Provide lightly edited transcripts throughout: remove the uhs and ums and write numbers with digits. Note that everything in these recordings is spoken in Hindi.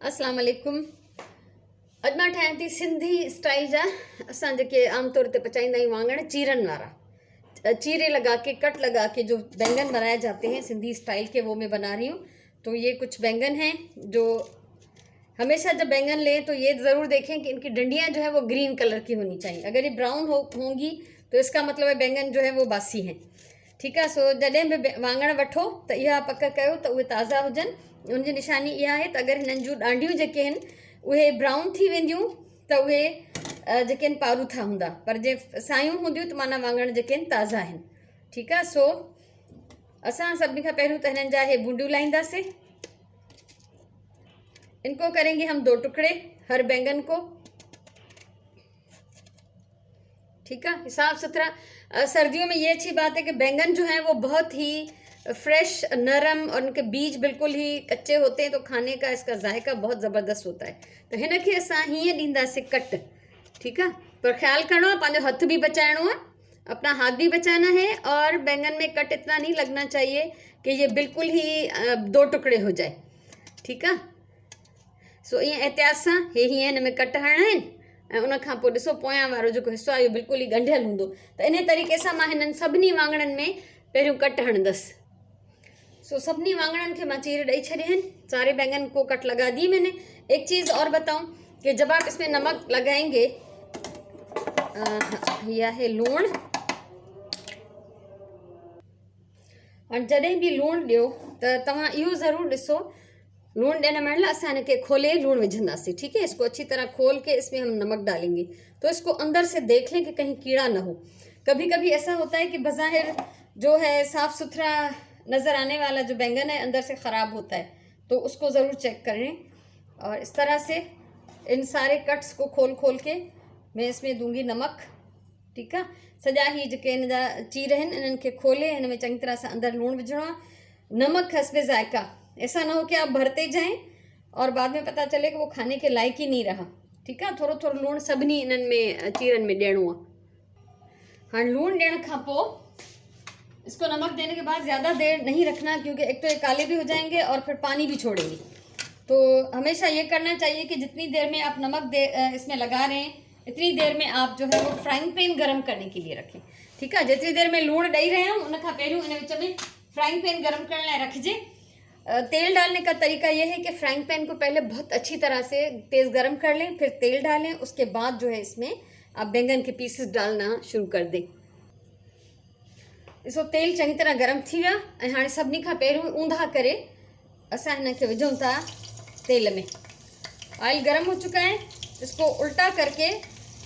अस्सलाम वालेकुम। अॼु मां ठाहियां थी सिंधी स्टाइल जा असां जेके आमतौर ते पचाईंदा आहियूं वाङण चीरन वारा। चीरे लगा के कट लगा के जो बैंगन बनाए जाते हैं सिंधी स्टाइल के, वो मैं बना रही हूँ। तो ये कुछ बैंगन हैं जो हमेशा जब बैंगन लें तो ये ज़रूर देखें कि इनकी डंडियाँ जो है वो ग्रीन कलर की होनी चाहिए। अगर ये ब्राउन होंगी तो इसका मतलब है बैंगन जो है वो बासी हैं। ठीकु आहे। सो जॾहिं बि वाङण वठो त इहा पक कयो त उहे ताज़ा हुजनि। उनजी निशानी इहा आहे त अगरि हिननि जूं ॾांडियूं जेके आहिनि उहे ब्राउन थी वेंदियूं त उहे जेके आहिनि पारूथा हूंदा, पर जे सायूं हूंदियूं त माना वाङण जेके आहिनि ताज़ा आहिनि। ठीकु आहे। सो असां सभिनी खां पहिरियों त हिननि जा इहे भूंडियूं लाहींदासीं। इनको करेंगे हम 2 टुकड़े हर बैंगन को। ठीक है। साफ सुथरा। सर्दियों में ये अच्छी बात है कि बैंगन जो हैं वो बहुत ही फ्रेश, नरम और उनके बीज बिल्कुल ही कच्चे होते हैं, तो खाने का इसका जायका बहुत ज़बरदस्त होता है। तो हिनखे असां हीअं ॾींदासीं कट। ठीक है। पर ख्याल करणो आहे, पंहिंजो हथ भी बचाइणो है, अपना हाथ भी बचाना है, और बैंगन में कट इतना नहीं लगना चाहिए कि ये बिल्कुल ही 2 टुकड़े हो जाए। ठीक है। सो ईअं एहतियात सां हे हीअं हिन में कट हणणा आहिनि ऐं उन खां पोइ ॾिसो पोयां वारो जेको हिसो आहे इहो बिल्कुलु ई ॻंढियल हूंदो। त इन तरीक़े सां मां हिननि सभिनी वाङणनि में पहिरियों कट हणंदसि। सो सभिनी वाङणनि खे मां चीरे ॾेई छॾिया आहिनि। सारे बैंगन को कट लगा दिए मैंने। एक चीज़ और बताऊं कि जब आप इसमें नमक लगाएंगे, यह है लूण, और जॾहिं भी लूण ॾियो त तव्हां इहो ज़रूरु ॾिसो, लूण ॾियण महिल असां हिनखे खोले लूण विझंदासीं। ठीक है। इसको अच्छी तरह खोल के इसमें हम नमक डालेंगे तो इसको अंदर से देख लें कि कहीं कीड़ा ना हो। कभी कभी ऐसा होता है कि बज़ाहिर जो है साफ़ सुथरा नज़र आने वाला जो बैंगन है अंदर से ख़राब होता है, तो उसको ज़रूर चेक करें। और इस तरह से इन सारे कट्स को खोल खोल के मैं इसमें दूंगी नमक। ठीक है। सॼा ही जेके इन जा चीर आहिनि इन्हनि खे खोले हिन में चङी तरह सां अंदरि लूणु विझणो आहे, नमक हस्बे ज़ायका। ऐसा ना हो कि आप भरते जाएं और बाद में पता चले कि वो खाने के लायक ही नहीं रहा। ठीक है। थोड़ो थोड़ो लूण सभिनी इन्हनि में चीरन में ॾियणो आहे। हाँ, लूण ॾियण खां पोइ इसको नमक देने के बाद ज़्यादा देर नहीं रखना, क्योंकि एक तो ये काले भी हो जाएंगे और फिर पानी भी छोड़ेंगे। तो हमेशा ये करना चाहिए कि जितनी देर में आप नमक इसमें लगा रहे हैं इतनी देर में आप जो है वो फ्राइंग पैन गर्म करने के लिए रखें। ठीक है। जितनी देर में लूण ॾेई रहे हूँ उन खां पहिरियों इन विच में फ्राइंग पैन गर्म करण लाइ रखिजे। तेल डालने का तरीका यह है कि फ्राइंग पैन को पहले बहुत अच्छी तरह से तेज़ गर्म कर लें, फिर तेल डालें, उसके बाद जो है इसमें आप बैंगन के पीसेस डालना शुरू कर दें। इसको तेल चंगी तरह गर्म थी विया ऐं हाणे सभिनी खां पहिरियों ऊंधा करे असां हिनखे विझूं था तेल में। ऑयल गर्म हो चुका है। इसको उल्टा करके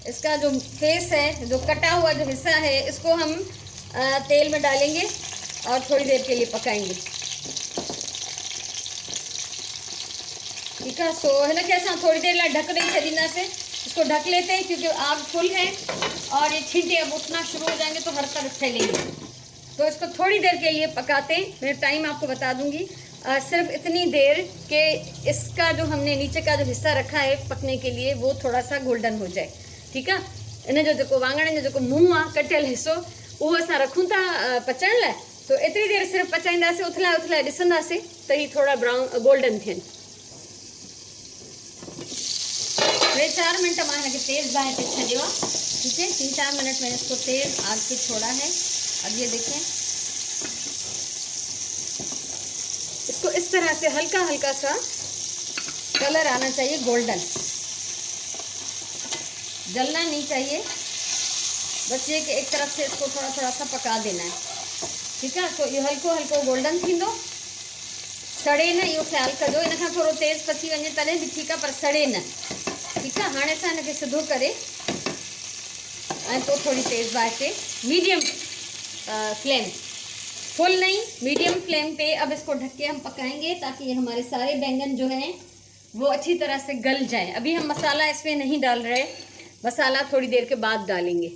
इसका जो फेस है, जो कटा हुआ जो हिस्सा है, इसको हम तेल में डालेंगे और थोड़ी देर के लिए पकाएंगे। ठीक है। सो हिनखे असां थोड़ी देर लाइ ढक ॾेई छॾींदासीं। इसको ढक लेते हैं क्योंकि आग फुल है और ये छींटे अब उठना शुरू हो जाएंगे तो हर तरफ फैलेंगे। तो इसको थोड़ी देर के लिए पकाते हैं। मैं टाइम आपको बता दूंगी। सिर्फ इतनी देर कि इसका जो हमने नीचे का जो हिस्सा रखा है पकने के लिए वो थोड़ा सा गोल्डन हो जाए। ठीक है। इन जो जेको वाङण जो जेको मुंहुं आहे कटियल हिस्सो उहो असां रखूं था पचण लाइ। तो एतिरी देर सिर्फ़ु पचाईंदासीं, उथलाए उथलाए ॾिसंदासीं त ही थोड़ा ब्राउन गोल्डन थियनि। 3-4 मिनट मां हिनखे तेज़ बाहि पे छॾियो आहे। ठीक है। 3-4 मिनट मैंने इसको तेज़ आग पे छोड़ा है। अब ये देखें, इसको इस तरह से हल्का हल्का सा कलर आना चाहिए, गोल्डन, जलना नहीं चाहिए। बस ये कि एक तरफ से इसको थोड़ा थोड़ा सा पका देना है। ठीक है। तो ये हल्को हल्को गोल्डन थींदो, सड़े न, इहो ख्याल कजो। इन खां थोड़ो तेज़ पची वञे तॾहिं भी ठीक है, पर सड़े न। ठीक है। हाणे असां हिनखे सिधो करे ऐं पोइ थोड़ी तेज़ बाहि पे, मीडियम फ्लेम, फुल नहीं, मीडियम फ्लेम पे अब इसको ढक के हम पकाएंगे ताकि ये हमारे सारे बैंगन जो हैं वो अच्छी तरह से गल जाएं। अभी हम मसाला इसमें नहीं डाल रहे, मसाला थोड़ी देर के बाद डालेंगे।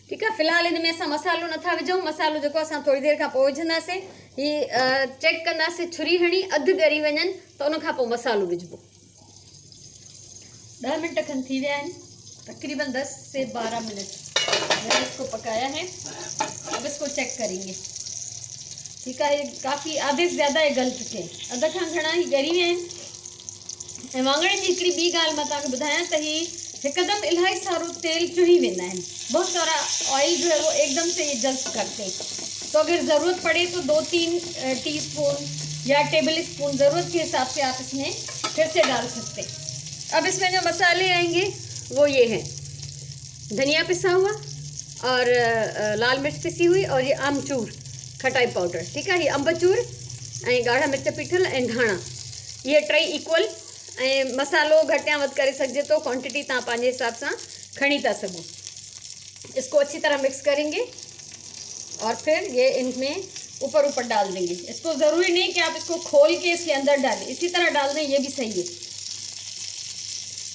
ठीक है। फ़िलहाल इनमें असां मसालो नथा विझूं। मसालो जेको असां थोड़ी देर खां पोइ विझंदासीं। ही चेक कंदासीं, छुरी हणी अधु ॻरी वञनि त उन खां पोइ मसालो विझिबो। 10 मिनट खन थी विया आहिनि, तकरीबन 10 से 12 मिनट मैंने इसको पकाया है। अब इसको चेक करेंगे। ठीक है। ये काफ़ी आधे से ज़्यादा ये गल चुके हैं, अध खां घणा ही ॻरी विया आहिनि। ऐं वाङण जी हिकिड़ी ॿी ॻाल्हि मां तव्हांखे ॿुधायां त ही हिकदमि इलाही सारो तेल चुही वेंदा आहिनि। बहुत सारा ऑयल जो है वो एकदम से ये जज्ब करते हैं। तो अगर ज़रूरत पड़े तो 2-3 टीस्पून या टेबल स्पून ज़रूरत के हिसाब से आप इसमें फिर से डाल सकते हैं। अब इसमें जो मसाले आएंगे वो ये हैं, धनिया पिसा हुआ और लाल मिर्च पिसी हुई और ये आमचूर खटाई पाउडर, ठीक है। ये अंबचूर ऐं ॻाढ़ा मिर्च पीठल ऐं धाणा, ये टई इक्वल। ऐं मसालो घटि या वधि करे सघिजे तो, क्वांटिटी तव्हां पंहिंजे हिसाब सां खणी था सघो। इसको अच्छी तरह मिक्स करेंगे और फिर ये इनमें ऊपर डाल देंगे। इसको ज़रूरी नहीं कि आप इसको खोल के इसके अंदर डालें, इसी तरह डाल दें, ये भी सही है,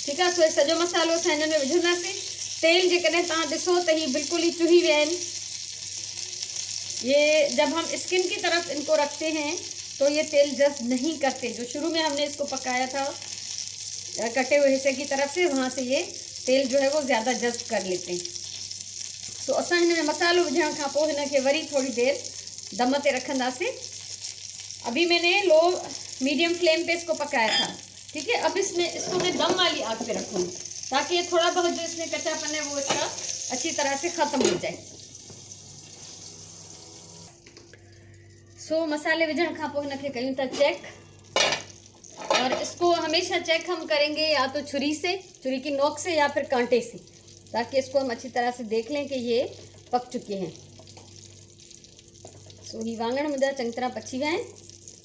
ठीक है। सो सॼो मसालो असां हिन में विझंदासीं। तेल जेकॾहिं तव्हां ॾिसो त ही बिल्कुल ही चुही विया आहिनि। ये जब हम स्किन की तरफ इनको रखते हैं तो ये तेल जज्ब नहीं करते। जो शुरू में हमने इसको पकाया था कटे हुए हिस्से की तरफ से, वहाँ से ये तेल जो है वो ज़्यादा जज्ब कर लेते हैं। सो असां हिन में मसालो विझण खां पोइ हिन खे वरी थोड़ी देर दम ते रखंदासीं। अभी मैंने लो मीडियम फ्लेम पे इसको पकाया था, ठीक है। अब इसको मैं दम वाली आग पे रखूँगी ताकि ये थोड़ा बहुत जो इसमें कच्चापन है वो इसका अच्छी तरह से ख़त्म हो जाए। सो मसाले विझण खां पोइ हिन खे कयूं था चेक, और इसको हमेशा चेक हम करेंगे या तो छुरी से, छुरी की नोक से, या फिर कांटे से, ताकि इसको हम अच्छी तरह से देख लें कि ये पक चुके हैं। सो ये वांगण मुझे चंगी तरह पची गए हैं।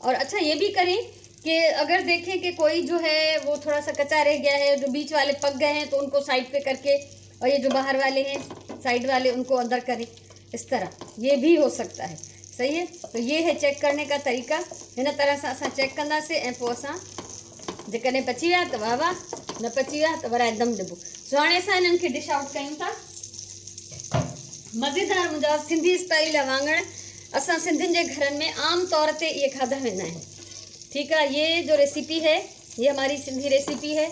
और अच्छा ये भी करें कि अगर देखें कि कोई जो है वो थोड़ा सा कच्चा रह गया है, जो बीच वाले पक गए हैं, तो उनको साइड पे करके, और ये जो बाहर वाले हैं साइड वाले, उनको अंदर करें, इस तरह ये भी हो सकता है, सही है। तो ये है चेक करने का तरीका। इन तरह से असां चेक कंदासीं ऐं पोइ असां जेकॾहिं पची विया त वाह वाह, न पची विया त वराए दम ॾिबो। सो हाणे असां हिननि खे डिश आउट कयूं था। मज़ेदार मुंहिंजा सिंधी स्टाइल जा वाङण असां सिंधियुनि जे घरनि में आम तौर ते ये खाधा वेंदा आहिनि, ठीक है। ये जो रेसिपी है ये हमारी सिंधी रेसिपी है,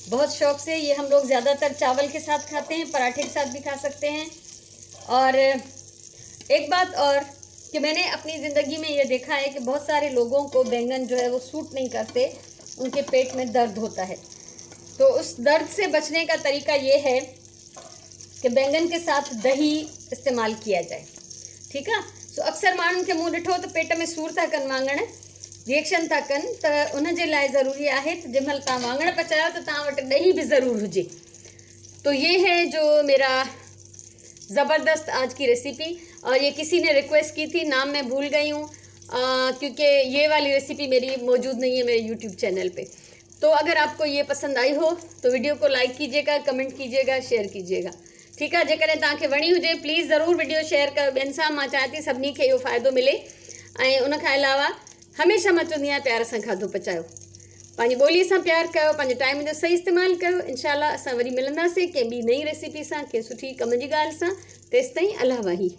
बहुत शौक़ से। ये हम लोग ज़्यादातर चावल के साथ खाते हैं, पराठे के साथ भी खा सकते हैं। और एक बात और कि मैंने अपनी ज़िंदगी में ये देखा है कि बहुत सारे लोगों को बैंगन जो है वो सूट नहीं करते, उनके पेट में दर्द होता है। तो उस दर्द से बचने का तरीका ये है कि बैंगन के साथ दही इस्तेमाल किया जाए, ठीक है। सो अक्सर माण्हुनि खे मूं ॾिठो त पेट में सूर था कनि वाङण, रिएक्शन था कनि, त उन जे लाइ ज़रूरी आहे त जंहिं महिल तव्हां वाङण पचायो त तव्हां वटि ॾही भी ज़रूर हुजे। तो ये है जो मेरा ज़बरदस्त आज की रेसिपी। और ये किसी ने रिक्वेस्ट की थी, नाम मैं भूल गई हूँ क्योंकि ये वाली रेसिपी मेरी मौजूद नहीं है मेरे यूट्यूब चैनल पे। तो अगर आपको ये पसंद आई हो तो वीडियो को लाइक कीजिएगा, कमेंट कीजिएगा, शेयर कीजिएगा, ठीक है। जेकॾहिं तव्हांखे वणी हुजे प्लीज़ ज़रूर वीडियो शेयर कयो ॿियनि सां। मां चाहियां थी सभिनी खे इहो फ़ाइदो मिले। ऐं उन खां अलावा हमेशह मां चवंदी आहियां प्यार सां खाधो पचायो, पंहिंजी ॿोलीअ सां प्यार कयो, पंहिंजे टाइम जो सही इस्तेमालु कयो। इंशाल्लाह असां वरी मिलंदासीं कंहिं ॿी नई रेसिपी सां, कंहिं सुठी कम जी ॻाल्हि सां। तेसिताईं अल्लाह वाही।